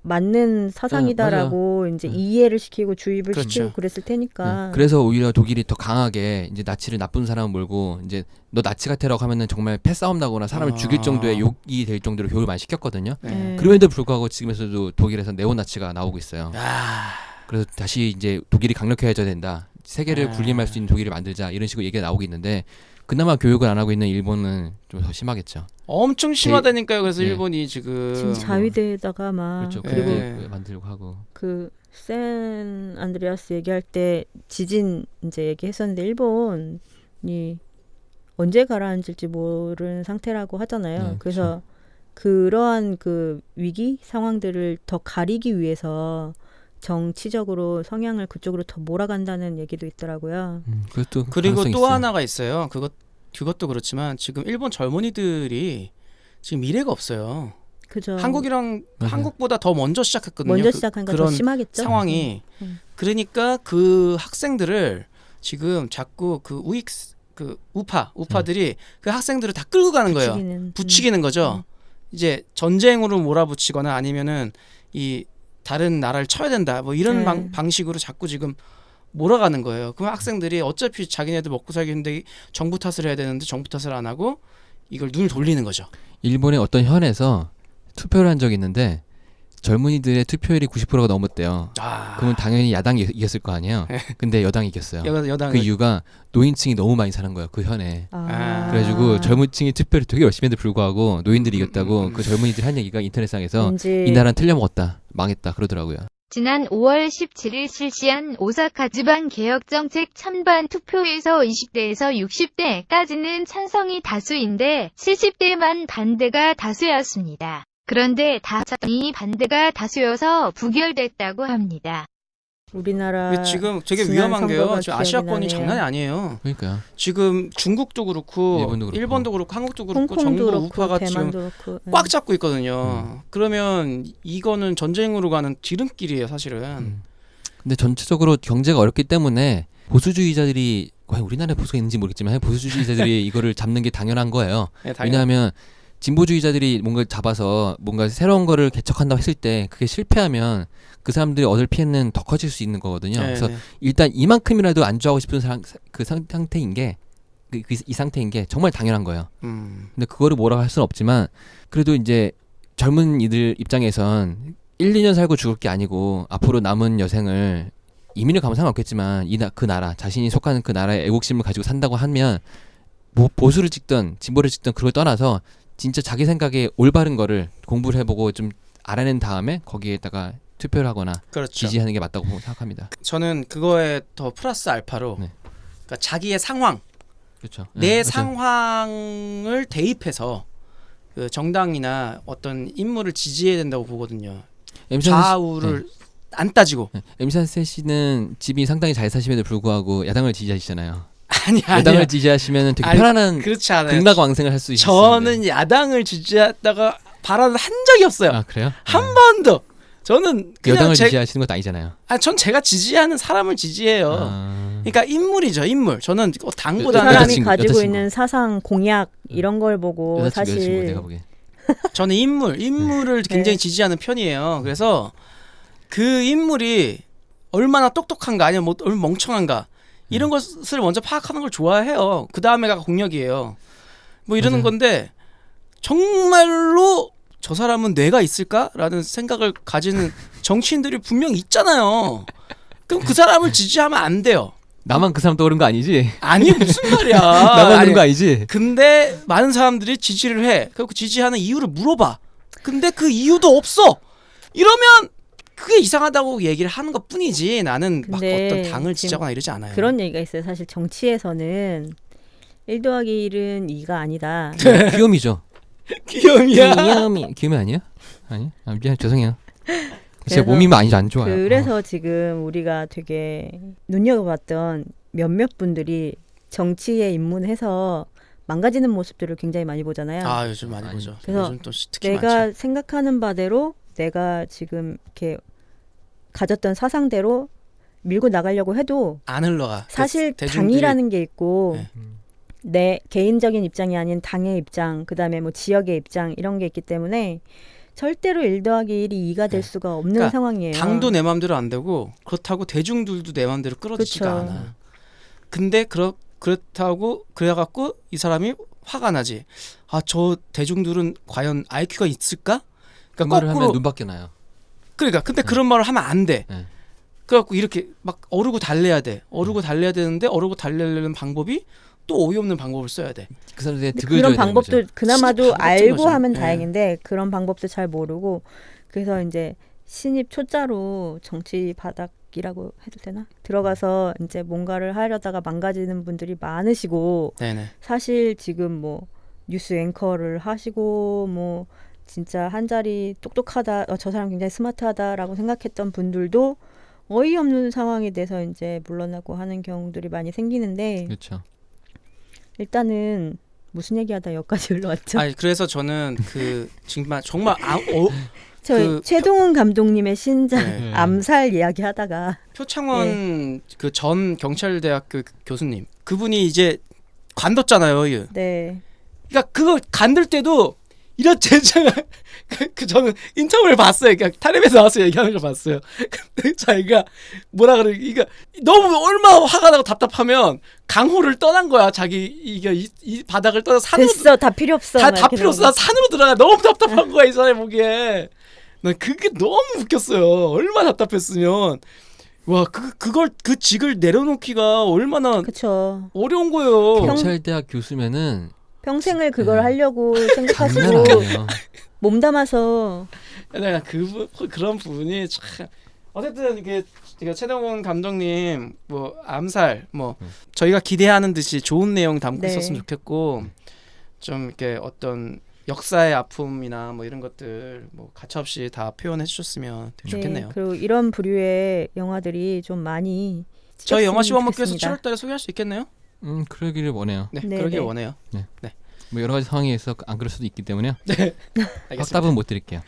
맞는 사상이다라고 이제 이해를 시키고 주입을 그렇죠. 시키고 그랬을 테니까. 그래서 오히려 독일이 더 강하게 이제 나치를 나쁜 사람을 몰고 이제 너 나치 같아라고 하면은 정말 패싸움 나거나 사람을 죽일 정도의 욕이 될 정도로 교육을 많이 시켰거든요. 네. 그럼에도 불구하고 지금에서도 독일에서 네오나치가 나오고 있어요. 야, 그래서 다시 이제 독일이 강력해져야 된다. 세계를 아. 군림할 수 있는 독일을 만들자 이런 식으로 얘기가 나오고 있는데 그나마 교육을 안 하고 있는 일본은 좀 더 심하겠죠. 엄청 심하다니까요. 그래서 네. 일본이 지금 자위대에다가 막 그렇죠. 그리고 네. 만들고 하고. 그 샌 안드레아스 얘기할 때 지진 이제 얘기했었는데 일본이 언제 가라앉을지 모르는 상태라고 하잖아요. 네, 그래서 그러한 그 위기 상황들을 더 가리기 위해서 정치적으로 성향을 그쪽으로 더 몰아간다는 얘기도 있더라고요. 그것도 그리고 가능성이 또 있어요. 하나가 있어요. 그것도 그렇지만 지금 일본 젊은이들이 지금 미래가 없어요. 그죠. 맞아요. 한국보다 더 먼저 시작했거든요. 먼저 시작하니까 더 그런 심하겠죠. 상황이. 음. 그러니까 그 학생들을 지금 자꾸 그 우파들이 그 학생들을 다 끌고 가는 거예요. 부추기는 거죠. 이제 전쟁으로 몰아붙이거나 아니면은 이 다른 나라를 쳐야 된다. 뭐 이런 네. 방식으로 자꾸 지금 몰아가는 거예요. 그럼 학생들이 어차피 자기네들 먹고 살겠는데 정부 탓을 해야 되는데 정부 탓을 안 하고 이걸 눈을 돌리는 거죠. 일본의 어떤 현에서 투표를 한 적이 있는데 젊은이들의 투표율이 90%가 넘었대요. 그러면 당연히 야당이 이겼을 거 아니에요. 근데 여당이 이겼어요. 여당 그 이유가 노인층이 너무 많이 사는 거예요. 그 현에. 아. 그래가지고 젊은층이 투표를 되게 열심히 했는데 불구하고 노인들이 이겼다고 그 젊은이들이 한 얘기가 인터넷상에서 왠지 이 나라는 틀려먹었다. 망했다. 그러더라고요. 지난 5월 17일 실시한 오사카 지방 개혁 정책 찬반 투표에서 20대에서 60대까지는 찬성이 다수인데 70대만 반대가 다수였습니다. 그런데 다수이 반대가 다수여서 부결됐다고 합니다. 우리나라 지금 되게 지난 위험한 게요. 선거가 지금 기억이 아시아권이 나네요. 장난이 아니에요. 그러니까요. 지금 중국도 그렇고 일본도 그렇고. 한국도 그렇고 홍콩도 전부 그렇고 우파가 지금 대만도 그렇고 꽉 잡고 있거든요. 그러면 이거는 전쟁으로 가는 지름길이에요, 사실은. 근데 전체적으로 경제가 어렵기 때문에 보수주의자들이 과연 우리나라에 보수가 있는지 모르겠지만 보수주의자들이 이거를 잡는 게 당연한 거예요. 네, 당연히. 왜냐하면 진보주의자들이 뭔가 잡아서 뭔가 새로운 거를 개척한다고 했을 때 그게 실패하면 그 사람들이 얻을 피해는 더 커질 수 있는 거거든요. 네, 그래서 네. 일단 이만큼이라도 안주하고 싶은 상태인 게 이 상태인 게 정말 당연한 거예요. 근데 그거를 뭐라고 할 수는 없지만 그래도 이제 젊은 이들 입장에선 1, 2년 살고 죽을 게 아니고 앞으로 남은 여생을 이민을 가면 상관없겠지만 그 나라 자신이 속하는 그 나라의 애국심을 가지고 산다고 하면 뭐 보수를 찍든 진보를 찍든 그걸 떠나서 진짜 자기 생각에 올바른 거를 공부를 해보고 좀 알아낸 다음에 거기에다가 투표를 하거나 그렇죠. 지지하는 게 맞다고 생각합니다. 저는 그거에 더 플러스 알파로 네. 그러니까 자기의 상황, 그렇죠. 내 맞아요. 상황을 대입해서 그 정당이나 어떤 인물을 지지해야 된다고 보거든요. 좌우를 안 따지고. 엠산세 씨는 집이 상당히 잘 사심에도 불구하고 야당을 지지하시잖아요. 아니 야당을 지지하시면 되게 편안한 그렇지 않아요. 극락왕생을 할 수 있어요. 저는 야당을 지지했다가 발언을 한 적이 없어요. 아 그래요? 한 번도. 저는 그냥 여당을 지지하시는 것도 아니잖아요. 전 제가 지지하는 사람을 지지해요. 그러니까 인물이죠, 인물. 저는 그 당보다는 사람이 여자친구, 가지고 여자친구. 있는 사상, 공약 이런 걸 보고 여자친구 사실 내가 보기엔. 저는 인물을 굉장히 지지하는 편이에요. 그래서 그 인물이 얼마나 똑똑한가 아니면 뭐 얼마나 멍청한가 이런 것을 먼저 파악하는 걸 좋아해요. 그 다음에가 공력이에요. 뭐 이러는 맞아요. 건데 정말로 저 사람은 뇌가 있을까라는 생각을 가지는 정치인들이 분명 있잖아요. 그럼 그 사람을 지지하면 안 돼요. 나만 그 사람 떠오른 거 아니지? 아니 무슨 말이야. 나만 아니, 그런 거 아니지? 근데 많은 사람들이 지지를 해. 그리고 지지하는 이유를 물어봐. 근데 그 이유도 없어. 이러면 그게 이상하다고 얘기를 하는 것 뿐이지 나는 막 근데 어떤 당을 지금 지지하거나 이러지 않아요. 그런 얘기가 있어요. 사실 정치에서는 1 더하기 1은 2가 아니다. 귀요미죠. 귀요미 아니에요? 아니? 미안 죄송해요. 제 몸이 많이 안 좋아요. 그래서 지금 우리가 되게 눈여겨봤던 몇몇 분들이 정치에 입문해서 망가지는 모습들을 굉장히 많이 보잖아요. 아 요즘 많이 보죠. 그래서 요즘 또 특히 내가 많죠. 생각하는 바대로 내가 지금 이렇게 가졌던 사상대로 밀고 나가려고 해도 안 흘러가. 사실 대중들이- 당이라는 게 있고 네. 내 개인적인 입장이 아닌 당의 입장, 그다음에 뭐 지역의 입장 이런 게 있기 때문에 절대로 1 더하기 1이 2가 될 네. 수가 없는 그러니까 상황이에요. 당도 내 마음대로 안 되고 그렇다고 대중들도 내 마음대로 끌어지지가 그쵸. 않아. 근데 그렇다고 그래갖고 이 사람이 화가 나지. 아, 저 대중들은 과연 IQ가 있을까? 그 그러니까 말을 거꾸로 하면 눈 밖에 나요. 그러니까 근데 그런 말을 하면 안 돼. 네. 그래갖고 이렇게 막 어르고 달래야 돼. 어르고 달래야 되는데 어르고 달래려는 방법이 또 어이없는 방법을 써야 돼. 그 사람들의 근데 득을 그런 줘야 되는 방법도 거죠. 그나마도 진짜 방법 같은 알고 거죠. 하면 예. 다행인데 그런 방법도 잘 모르고 그래서 이제 신입 초짜로 정치 바닥이라고 해도 되나? 들어가서 이제 뭔가를 하려다가 망가지는 분들이 많으시고 네네. 사실 지금 뭐 뉴스 앵커를 하시고 뭐 진짜 한 자리 똑똑하다, 저 사람 굉장히 스마트하다라고 생각했던 분들도 어이없는 상황이 돼서 이제 물러나고 하는 경우들이 많이 생기는데 그렇죠. 일단은 무슨 얘기하다 여기까지 흘러왔죠. 아니 그래서 저는 그 정말 저희 그 최동훈 감독님의 신작 네. 암살 이야기하다가 표창원 그 전 경찰대학교 교수님 그분이 이제 관뒀잖아요. 네 그러니까 그거 간들 때도 이런 제자가 그 저는 인터뷰를 봤어요. 그러니까 타lem에서 나와서 얘기하는 걸 봤어요. 근데 자기가 뭐라 그래? 그러니까 너무 얼마나 화가 나고 답답하면 강호를 떠난 거야. 자기 이게 이 바닥을 떠나 산으로 됐어 다 필요 없어 막 다 이렇게 필요 없어. 나오고. 나 산으로 들어가. 너무 답답한 거야 이 사람이 보기에. 난 그게 너무 웃겼어요. 얼마나 답답했으면 와 그걸 그 직을 내려놓기가 얼마나 그쵸. 어려운 거예요. 경찰대학 교수면은 평생을 그걸 네. 하려고 장난 생각하시고 아니에요. 몸담아서 내가 그런 부분이 참 어쨌든 이게 최동원 감독님 뭐 암살 뭐 저희가 기대하는 듯이 좋은 내용 담고 네. 있었으면 좋겠고 좀 이렇게 어떤 역사의 아픔이나 뭐 이런 것들 뭐 가차없이 다 표현해 주셨으면 되게 좋겠네요. 그리고 이런 부류의 영화들이 좀 많이 저희 영화 찍혔으면 시범목에서 좋겠습니다. 7월달에 소개할 수 있겠네요? 그러기를 원해요. 네, 네, 그러길 네. 원해요. 뭐 여러 가지 상황에서 안 그럴 수도 있기 때문에요. 알겠습니다. 확답은 못 드릴게요.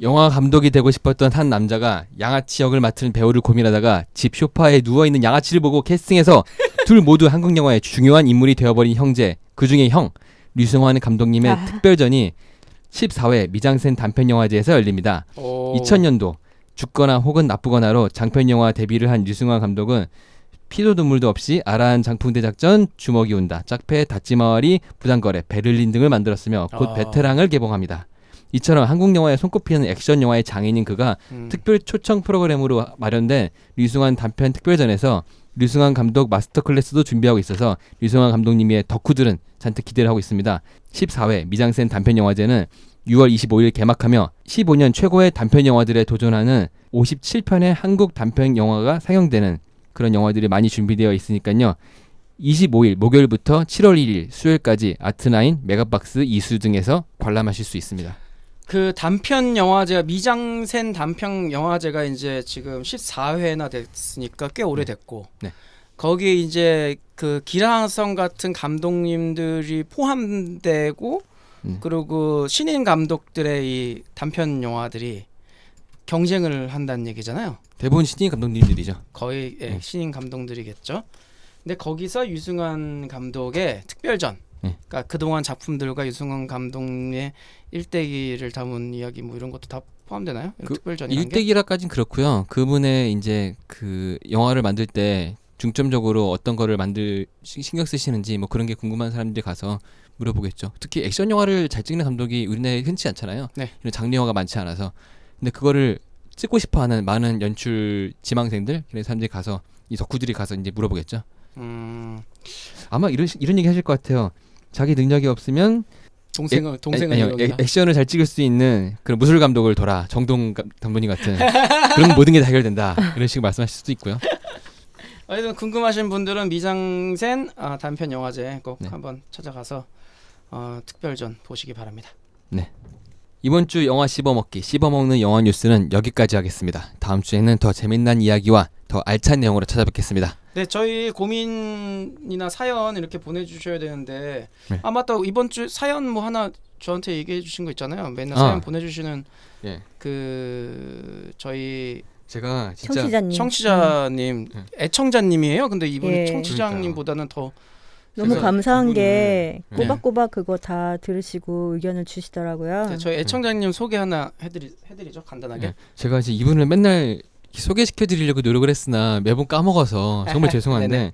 영화 감독이 되고 싶었던 한 남자가 양아치 역을 맡은 배우를 고민하다가 집 소파에 누워있는 양아치를 보고 캐스팅해서 둘 모두 한국 영화의 중요한 인물이 되어버린 형제, 그중에 형 류승환 감독님의 특별전이 14회 미장센 단편영화제에서 열립니다. 2000년도 죽거나 혹은 나쁘거나로 장편영화 데뷔를 한 류승환 감독은 피도 눈물도 없이 아라한 장풍대 작전, 주먹이 온다, 짝패, 다찌마와리, 부당거래, 베를린 등을 만들었으며 곧 베테랑을 개봉합니다. 이처럼 한국 영화에 손꼽히는 액션 영화의 장인인 그가 특별 초청 프로그램으로 마련된 류승환 단편 특별전에서 류승환 감독 마스터 클래스도 준비하고 있어서 류승환 감독님의 덕후들은 잔뜩 기대를 하고 있습니다. 14회 미장센 단편 영화제는 6월 25일 개막하며 15년 최고의 단편 영화들에 도전하는 57편의 한국 단편 영화가 상영되는 그런 영화들이 많이 준비되어 있으니까요. 25일 목요일부터 7월 1일 수요일까지 아트나인, 메가박스, 이수 등에서 관람하실 수 있습니다. 그 단편 영화제가 미장센 단편 영화제가 이제 지금 14회나 됐으니까 꽤 오래됐고 네. 거기에 이제 그 기라성 같은 감독님들이 포함되고 그리고 신인 감독들의 이 단편 영화들이 경쟁을 한다는 얘기잖아요. 대부분 신인 감독님들이죠. 거의 신인 감독들이겠죠. 근데 거기서 유승환 감독의 특별전, 그러니까 그동안 작품들과 유승환 감독의 일대기를 담은 이야기 뭐 이런 것도 다 포함되나요? 특별전이라는 게? 일대기라까진 그렇고요. 그분의 이제 그 영화를 만들 때 중점적으로 어떤 거를 신경 쓰시는지 뭐 그런 게 궁금한 사람들이 가서 물어보겠죠. 특히 액션 영화를 잘 찍는 감독이 우리나라에 흔치 않잖아요. 네. 이런 장르 영화가 많지 않아서. 근데 그거를 찍고 싶어하는 많은 연출 지망생들 그런 사람들이 가서 이 덕후들이 가서 이제 물어보겠죠. 아마 이런 얘기 하실 것 같아요. 자기 능력이 없으면 동생을 액션을 잘 찍을 수 있는 그런 무술 감독을 둬라. 정동 감독님 같은 그런 모든 게 다 해결된다. 이런 식으로 말씀하실 수도 있고요. 어쨌든 궁금하신 분들은 미장센 단편 영화제 꼭 한번 찾아가서 특별전 보시기 바랍니다. 네. 이번 주 영화 씹어먹기, 씹어먹는 영화 뉴스는 여기까지 하겠습니다. 다음 주에는 더 재미난 이야기와 더 알찬 내용으로 찾아뵙겠습니다. 네, 저희 고민이나 사연 이렇게 보내주셔야 되는데 네. 맞다. 이번 주 사연 뭐 하나 저한테 얘기해 주신 거 있잖아요. 맨날 사연 보내주시는 그 저희 제가 진짜 청취자님 애청자님이에요. 근데 이분이 청취자님보다는 더 너무 그래서 감사한 게 네. 꼬박꼬박 그거 다 들으시고 의견을 주시더라고요. 네, 저희 애청자님 소개 하나 해드리죠 간단하게. 네. 제가 이제 이분을 맨날 소개시켜드리려고 노력을 했으나 매번 까먹어서 정말 죄송한데 네네.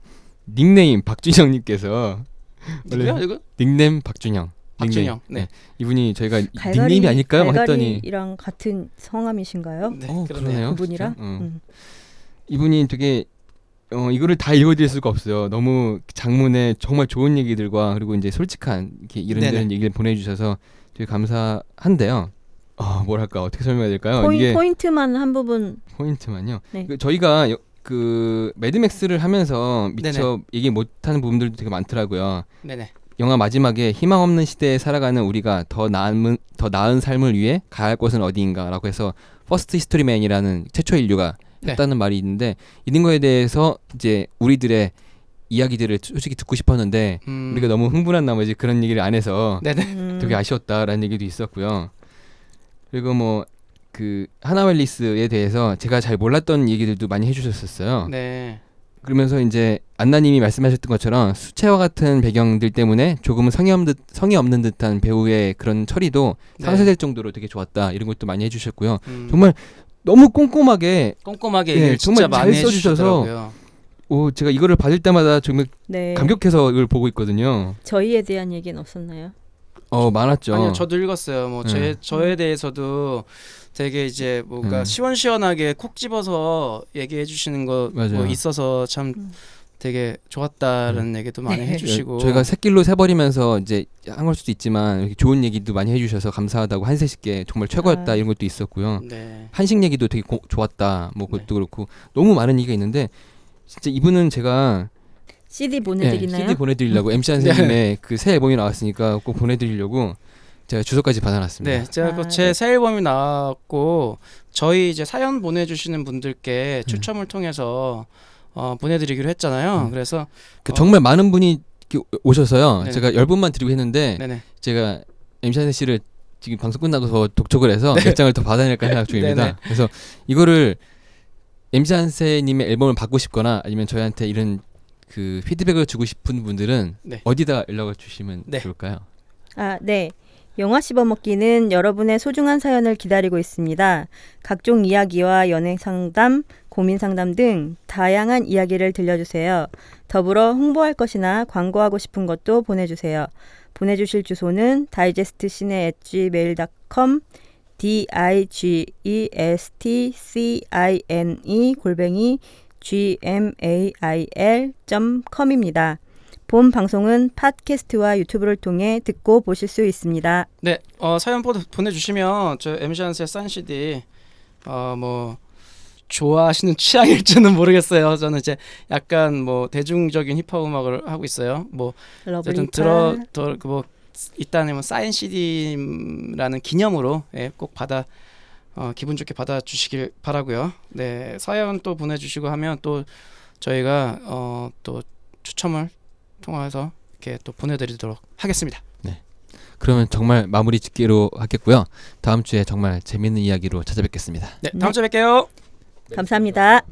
닉네임 박준영님께서 누구요 이거? 닉네임 박준영. 박준영. 닉네임. 네. 이분이 저희가 닉네임이 아닐까요? 막 했더니 갈갈이랑 같은 성함이신가요? 네, 그러네요. 그분이랑? 진짜? 이분이 되게 이거를 다 읽어드릴 수가 없어요. 너무 장문에 정말 좋은 얘기들과 그리고 이제 솔직한 이렇게 이런저런 네네. 얘기를 보내주셔서 되게 감사한데요. 뭐랄까 어떻게 설명해야 될까요? 이게 포인트만 한 부분. 포인트만요. 네. 저희가 그 매드맥스를 하면서 미처 네네. 얘기 못하는 부분들도 되게 많더라고요. 네네. 영화 마지막에 희망 없는 시대에 살아가는 우리가 더 나은 삶을 위해 가야 할 곳은 어디인가라고 해서 퍼스트 히스토리맨이라는 최초 인류가 네. 했다는 말이 있는데 이런 거에 대해서 이제 우리들의 이야기들을 솔직히 듣고 싶었는데 우리가 너무 흥분한 나머지 그런 얘기를 안 해서 네네. 되게 아쉬웠다라는 얘기도 있었고요. 그리고 뭐 그 하나웰리스에 대해서 제가 잘 몰랐던 얘기들도 많이 해주셨었어요. 네. 그러면서 이제 안나님이 말씀하셨던 것처럼 수채화 같은 배경들 때문에 조금은 성의 없는 듯한 배우의 그런 처리도 네. 상쇄될 정도로 되게 좋았다 이런 것도 많이 해주셨고요. 음. 정말 너무 꼼꼼하게 꼼꼼하게 예, 얘기를 진짜 정말 잘 많이 써주셔서 해주시더라고요. 제가 이거를 받을 때마다 정말 네. 감격해서 이걸 보고 있거든요. 저희에 대한 얘기는 없었나요? 많았죠. 아니요, 저도 읽었어요. 뭐 저에 대해서도 되게 이제 뭔가 시원시원하게 콕 집어서 얘기해 주시는 거 뭐 맞아요. 있어서 참 되게 좋았다라는 얘기도 많이 네. 해주시고. 저희가 새길로 새버리면서 이제 한 걸 수도 있지만 이렇게 좋은 얘기도 많이 해주셔서 감사하다고 한세식께 정말 최고였다 이런 것도 있었고요. 네. 한식 얘기도 되게 좋았다 뭐 그것도 그렇고 너무 많은 얘기가 있는데 진짜 이분은 제가 CD 보내드리나요? CD 보내드리려고 MC 한세님의 그 새 앨범이 나왔으니까 꼭 보내드리려고 제가 주소까지 받아놨습니다. 네, 제가 아, 제 새 앨범이 나왔고 저희 이제 사연 보내주시는 분들께 추첨을 통해서 보내드리기로 했잖아요. 그래서 정말 많은 분이 이렇게 오셔서요. 네네. 제가 10분만 드리고 했는데 네네. 제가 MC 한세 씨를 지금 방송 끝나고서 독촉을 해서 몇 장을 더 받아야 할까 생각 중입니다. 네네. 그래서 이거를 MC 한세님의 앨범을 받고 싶거나 아니면 저희한테 이런 그 피드백을 주고 싶은 분들은 네. 어디다 연락을 주시면 네. 좋을까요? 네. 영화 씹어먹기는 여러분의 소중한 사연을 기다리고 있습니다. 각종 이야기와 연애 상담, 고민 상담 등 다양한 이야기를 들려주세요. 더불어 홍보할 것이나 광고하고 싶은 것도 보내주세요. 보내주실 주소는 digestcine@gmail.com digestcine@gmail.com입니다. 본 방송은 팟캐스트와 유튜브를 통해 듣고 보실 수 있습니다. 네, 사연 보내주시면 저 MC 한스의 싼 CD 뭐 좋아하시는 취향일지는 모르겠어요. 저는 이제 약간 뭐 대중적인 힙합 음악을 하고 있어요. 뭐 어쨌든 뭐 일단은 뭐 사인 CD라는 기념으로 꼭 기분 좋게 받아주시길 바라고요. 네, 사연 또 보내주시고 하면 또 저희가 또 추첨을 통해서 이렇게 또 보내드리도록 하겠습니다. 네. 그러면 정말 마무리 짓기로 하겠고요. 다음 주에 정말 재밌는 이야기로 찾아뵙겠습니다. 네, 다음 주에 뵐게요. 감사합니다.